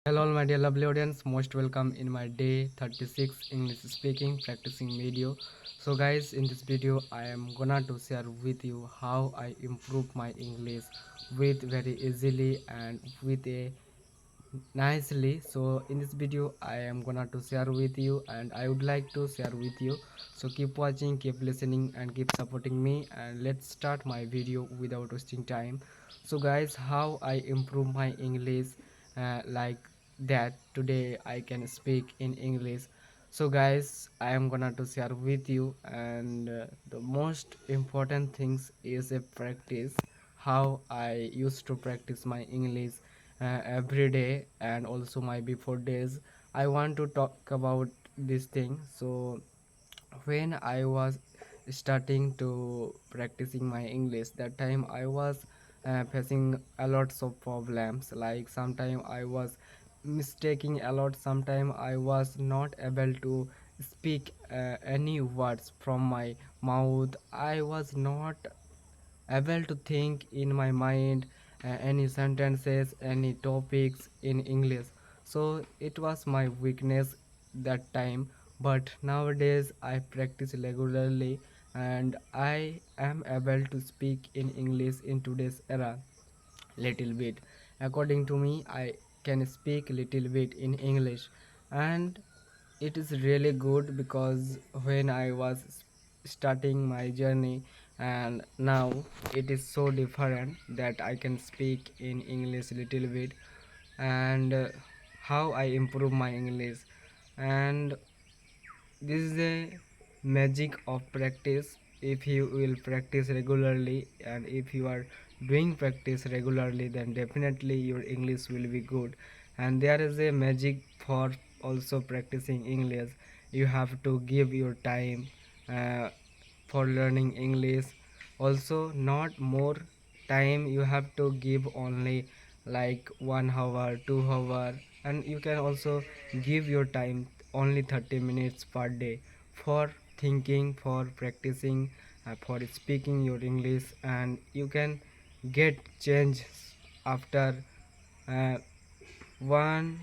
Hello, my dear lovely audience. Most welcome in my day 36 English speaking practicing video. So, guys, in this video, I am gonna to share with you how I improve my English with very easily and with a nicely. So, in this video, I am gonna to share with you, and I would like to share with you. So, keep watching, keep listening, and keep supporting me. And let's start my video without wasting time. So, guys, how I improve my English like that today I can speak in English. So guys, I am gonna to share with you, and the most important things is a practice, how I used to practice my English every day, and also my before days. I want to talk about this thing. So when I was starting to practicing my English, that time I was facing a lots of problems. Like sometime I was mistaking a lot. Sometime I was not able to speak any words from my mouth. I was not able to think in my mind any sentences, any topics in English. So it was my weakness that time, but nowadays I practice regularly and I am able to speak in English in today's era little bit. According to me, I can speak little bit in English, and it is really good because when I was starting my journey, and now it is so different that I can speak in English little bit. And how I improve my English, and this is a magic of practice. If you will practice regularly, and if you are doing practice regularly, then definitely your English will be good. And there is a magic for also practicing English. You have to give your time uh, for learning English. Also, not more time, you have to give only like 1 hour, 2 hour, and you can also give your time only 30 minutes per day for thinking, for practicing, for speaking your English, and you can get change after uh, 1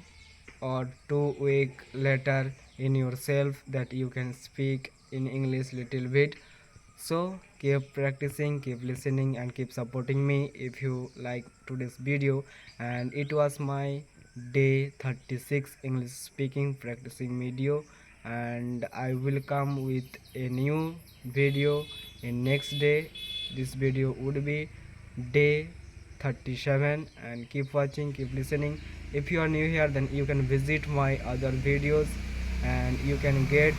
or 2 week later in yourself, that you can speak in English little bit. So keep practicing, keep listening, and keep supporting me if you like today's video. And it was my day 36 English speaking practicing video, and I will come with a new video in next day. This video would be day 37, and keep watching, keep listening. If you are new here, then you can visit my other videos, and you can get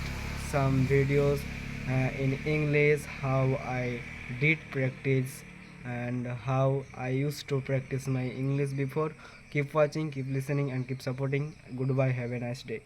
some videos in English, how I did practice and how I used to practice my English before. Keep watching, keep listening, and keep supporting. Goodbye, have a nice day.